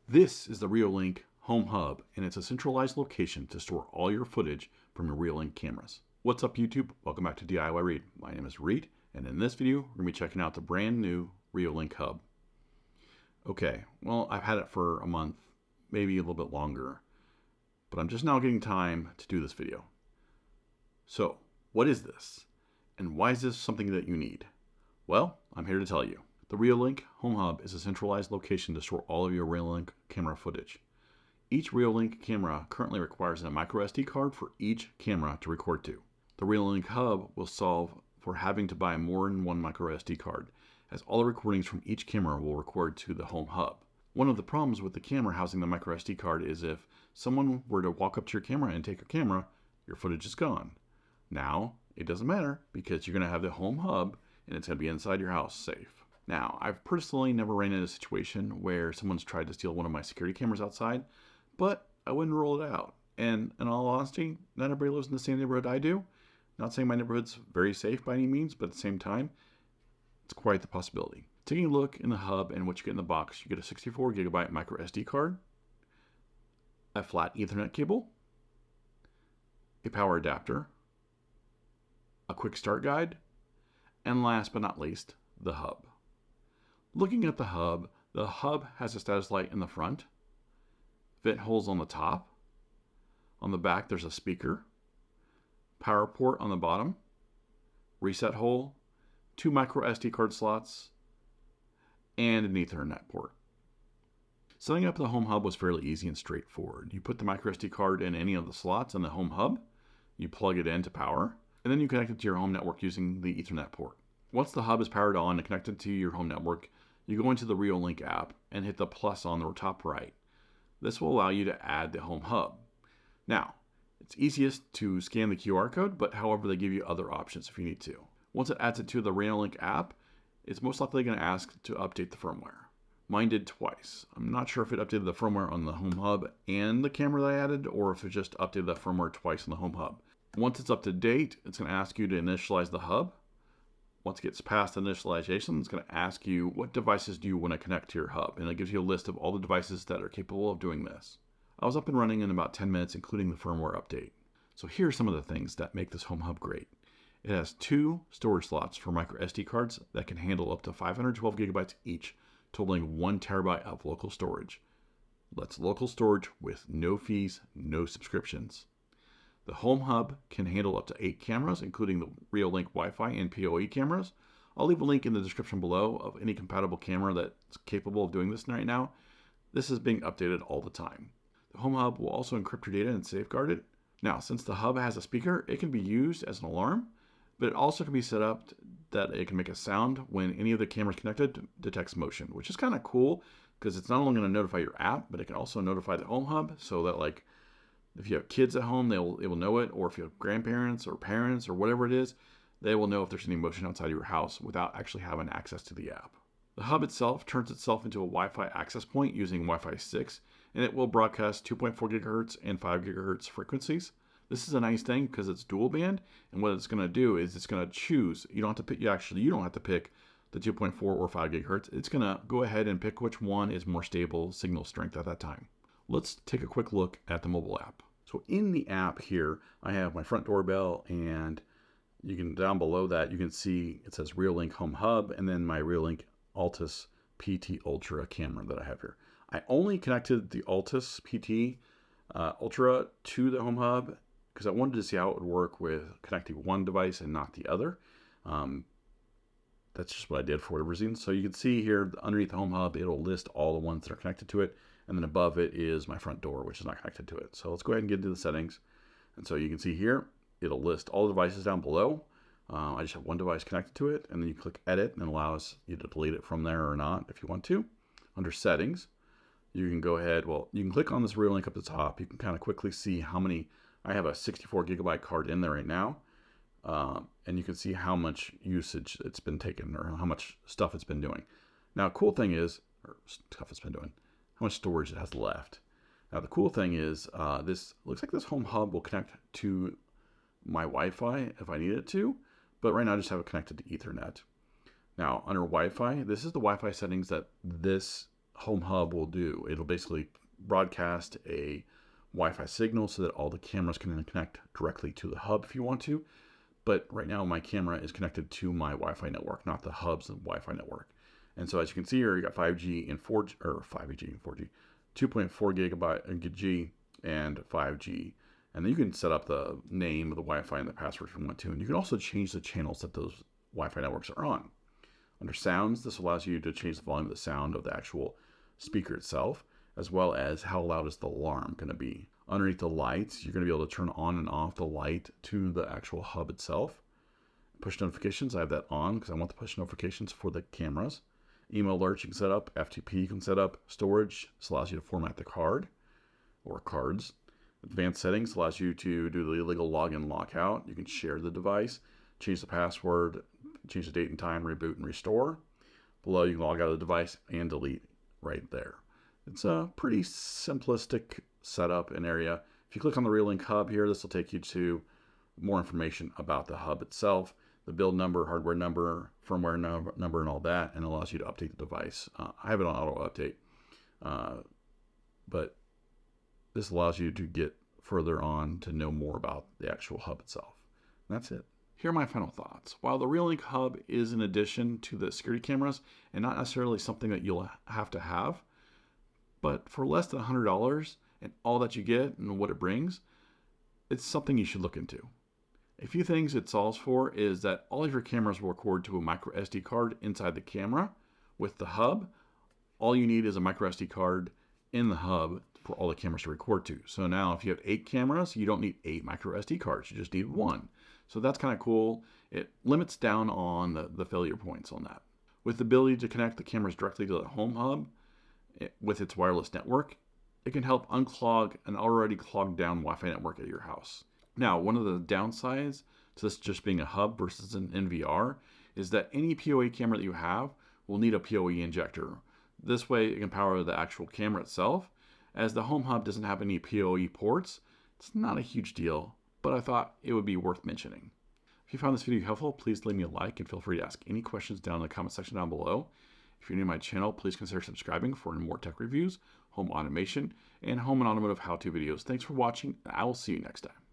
This is the Reolink Home Hub, and it's a centralized location to store all your footage from your Reolink cameras. What's up, YouTube? Welcome back to DIY Reed. My name is Reed, and in this video, we're going to be checking out the brand new Reolink Hub. Okay, well, I've had it for a month, maybe a little bit longer, but I'm just now getting time to do this video. So, what is this? And why is this something that you need? Well, I'm here to tell you. The Reolink Home Hub is a centralized location to store all of your Reolink camera footage. Each Reolink camera currently requires a micro SD card for each camera to record to. The Reolink Hub will solve for having to buy more than one micro SD card, as all the recordings from each camera will record to the Home Hub. One of the problems with the camera housing the micro SD card is if someone were to walk up to your camera and take your camera, your footage is gone. Now, it doesn't matter because you're going to have the Home Hub and it's going to be inside your house safe. Now, I've personally never ran into a situation where someone's tried to steal one of my security cameras outside, but I wouldn't rule it out. And in all honesty, not everybody lives in the same neighborhood I do. Not saying my neighborhood's very safe by any means, but at the same time, it's quite the possibility. Taking a look in the hub and what you get in the box, you get a 64 gigabyte micro SD card, a flat Ethernet cable, a power adapter, a quick start guide, and last but not least, the hub. Looking at the hub has a status light in the front, vent holes on the top. On the back, there's a speaker, power port on the bottom, reset hole, 2 micro SD card slots, and an Ethernet port. Setting up the Home Hub was fairly easy and straightforward. You put the micro SD card in any of the slots in the Home Hub, you plug it into power, and then you connect it to your home network using the Ethernet port. Once the hub is powered on and connected to your home network, you go into the Reolink app and hit the plus on the top right. This will allow you to add the Home Hub. Now, it's easiest to scan the QR code, but however, they give you other options if you need to. Once it adds it to the Reolink app, it's most likely going to ask to update the firmware. Mine did twice. I'm not sure if it updated the firmware on the Home Hub and the camera that I added, or if it just updated the firmware twice on the Home Hub. Once it's up to date, it's going to ask you to initialize the hub. Once it gets past initialization, it's going to ask you what devices do you want to connect to your hub, and it gives you a list of all the devices that are capable of doing this. I was up and running in about 10 minutes, including the firmware update. So here are some of the things that make this Home Hub great. It has 2 storage slots for micro SD cards that can handle up to 512 gigabytes each, totaling 1 terabyte of local storage. That's local storage with no fees, no subscriptions. The Home Hub can handle up to 8 cameras, including the Reolink Wi-Fi and PoE cameras. I'll leave a link in the description below of any compatible camera that's capable of doing this right now. This is being updated all the time. The Home Hub will also encrypt your data and safeguard it. Now, since the hub has a speaker, it can be used as an alarm, but it also can be set up that it can make a sound when any of the cameras connected detects motion, which is kind of cool because it's not only going to notify your app, but it can also notify the Home Hub so that, like, if you have kids at home, they will know it, or if you have grandparents or parents or whatever it is, they will know if there's any motion outside of your house without actually having access to the app. The hub itself turns itself into a Wi-Fi access point using Wi-Fi 6, and it will broadcast 2.4 gigahertz and 5 gigahertz frequencies. This is a nice thing because it's dual band, and what it's going to do is it's going to choose. You don't have to pick. You don't have to pick the 2.4 or 5 gigahertz. It's going to go ahead and pick which one is more stable signal strength at that time. Let's take a quick look at the mobile app. So in the app here, I have my front doorbell, and you can, down below that, you can see it says Reolink Home Hub, and then my Reolink Altus PT Ultra camera that I have here. I only connected the Altus PT Ultra to the Home Hub because I wanted to see how it would work with connecting one device and not the other. That's just what I did for whatever reason. So you can see here underneath the Home Hub, it'll list all the ones that are connected to it. And then above it is my front door, which is not connected to it. So let's go ahead and get into the settings. And so you can see here, it'll list all the devices down below. I just have one device connected to it. And then you click edit and it allows you to delete it from there or not if you want to. Under settings, you can go ahead, you can click on this Reolink up at the top. You can kind of quickly see how many, I have a 64 gigabyte card in there right now. And you can see how much usage it's been taken or how much stuff it's been doing. Now, cool thing is, or stuff it's been doing, how much storage it has left. Now, the cool thing is, this looks like this Home Hub will connect to my Wi-Fi if I need it to, but right now I just have it connected to Ethernet. Now, under Wi-Fi, this is the Wi-Fi settings that this Home Hub will do. It'll basically broadcast a Wi-Fi signal so that all the cameras can connect directly to the hub if you want to. But right now my camera is connected to my Wi-Fi network, not the hub's Wi-Fi network. And so as you can see here, you got 5G and 4G, or 5G and 4G, 2.4 GHz and 5G. And then you can set up the name of the Wi-Fi and the password if you want to. And you can also change the channels that those Wi-Fi networks are on. Under sounds, this allows you to change the volume of the sound of the actual speaker itself, as well as how loud is the alarm going to be. Underneath the lights, you're going to be able to turn on and off the light to the actual hub itself. Push notifications, I have that on because I want the push notifications for the cameras. Email alerts you can set up, FTP you can set up. Storage, this allows you to format the card or cards. Advanced settings allows you to do the illegal login lockout. You can share the device, change the password, change the date and time, reboot and restore. Below you can log out of the device and delete right there. It's a pretty simplistic setup and area. If you click on the Reolink Hub here, this will take you to more information about the hub itself, the build number, hardware number, firmware number, and all that, and allows you to update the device. I have it on auto update, but this allows you to get further on to know more about the actual hub itself. And that's it. Here are my final thoughts. While the Reolink Hub is an addition to the security cameras and not necessarily something that you'll have to have, but for less than $100 and all that you get and what it brings, it's something you should look into. A few things it solves for is that all of your cameras will record to a micro SD card inside the camera. With the hub, all you need is a micro SD card in the hub for all the cameras to record to. So now if you have 8 cameras, you don't need 8 micro SD cards, you just need 1. So that's kind of cool. It limits down on the failure points on that. With the ability to connect the cameras directly to the Home Hub with its wireless network, it can help unclog an already clogged down Wi-Fi network at your house. Now, one of the downsides to this just being a hub versus an NVR is that any PoE camera that you have will need a PoE injector. This way it can power the actual camera itself. As the Home Hub doesn't have any PoE ports, it's not a huge deal, but I thought it would be worth mentioning. If you found this video helpful, please leave me a like and feel free to ask any questions down in the comment section down below. If you're new to my channel, please consider subscribing for more tech reviews, home automation, and home and automotive how-to videos. Thanks for watching, and I will see you next time.